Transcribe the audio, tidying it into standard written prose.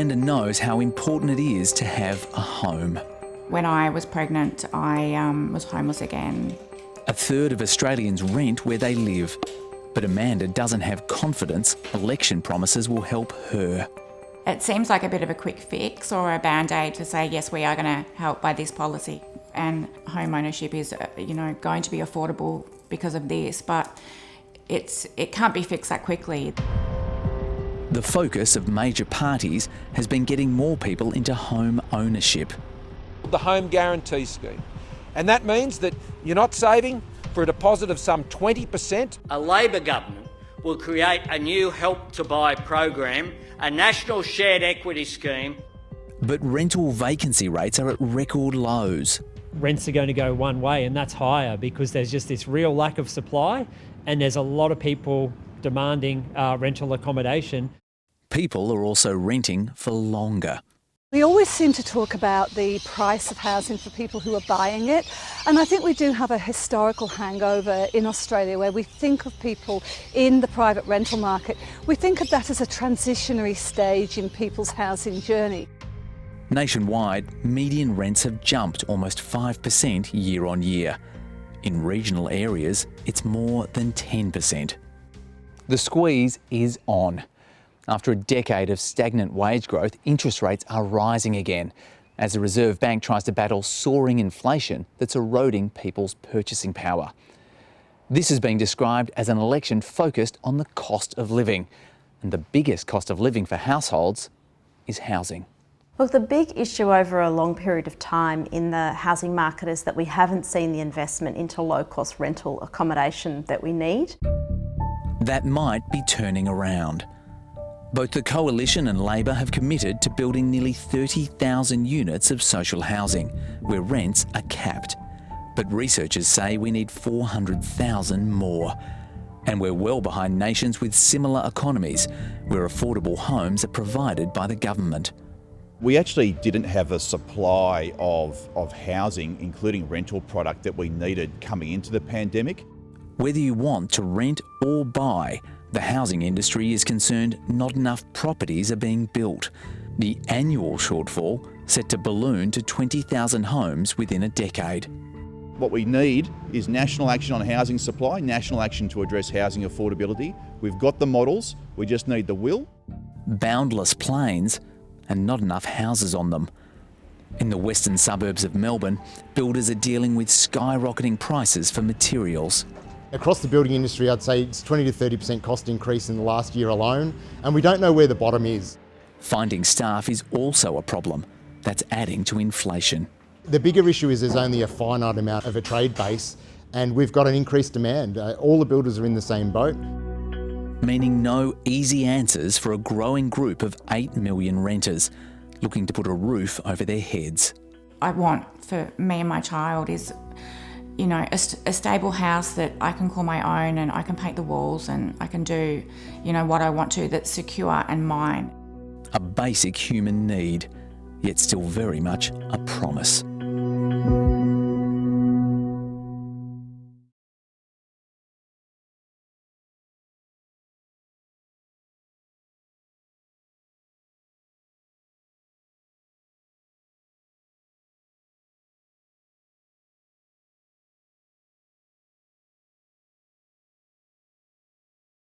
Amanda knows how important it is to have a home. When I was pregnant, I was homeless again. A third of Australians rent where they live. But Amanda doesn't have confidence election promises will help her. It seems like a bit of a quick fix or a band-aid to say, yes, we are going to help by this policy. And home ownership is, going to be affordable because of this, but it can't be fixed that quickly. The focus of major parties has been getting more people into home ownership. The home guarantee scheme. And that means that you're not saving for a deposit of some 20%. A Labor government will create a new Help to Buy program, a national shared equity scheme. But rental vacancy rates are at record lows. Rents are going to go one way, and that's higher because there's just this real lack of supply and there's a lot of people demanding rental accommodation. People are also renting for longer. We always seem to talk about the price of housing for people who are buying it, and I think we do have a historical hangover in Australia where we think of people in the private rental market. We think of that as a transitionary stage in people's housing journey. Nationwide, median rents have jumped almost 5% year on year. In regional areas, it's more than 10%. The squeeze is on. After a decade of stagnant wage growth, interest rates are rising again as the Reserve Bank tries to battle soaring inflation that's eroding people's purchasing power. This is being described as an election focused on the cost of living. And the biggest cost of living for households is housing. Look, the big issue over a long period of time in the housing market is that we haven't seen the investment into low-cost rental accommodation that we need. That might be turning around. Both the Coalition and Labor have committed to building nearly 30,000 units of social housing, where rents are capped. But researchers say we need 400,000 more. And we're well behind nations with similar economies, where affordable homes are provided by the government. We actually didn't have a supply of housing, including rental product, that we needed coming into the pandemic. Whether you want to rent or buy, the housing industry is concerned not enough properties are being built. The annual shortfall set to balloon to 20,000 homes within a decade. What we need is national action on housing supply, national action to address housing affordability. We've got the models, we just need the will. Boundless plains and not enough houses on them. In the western suburbs of Melbourne, builders are dealing with skyrocketing prices for materials. Across the building industry, I'd say it's 20 to 30% cost increase in the last year alone, and we don't know where the bottom is. Finding staff is also a problem. That's adding to inflation. The bigger issue is there's only a finite amount of a trade base, and we've got an increased demand. All the builders are in the same boat. Meaning no easy answers for a growing group of 8 million renters looking to put a roof over their heads. I want for me and my child is, a stable house that I can call my own and I can paint the walls and I can do, what I want to that's secure and mine. A basic human need, yet still very much a promise.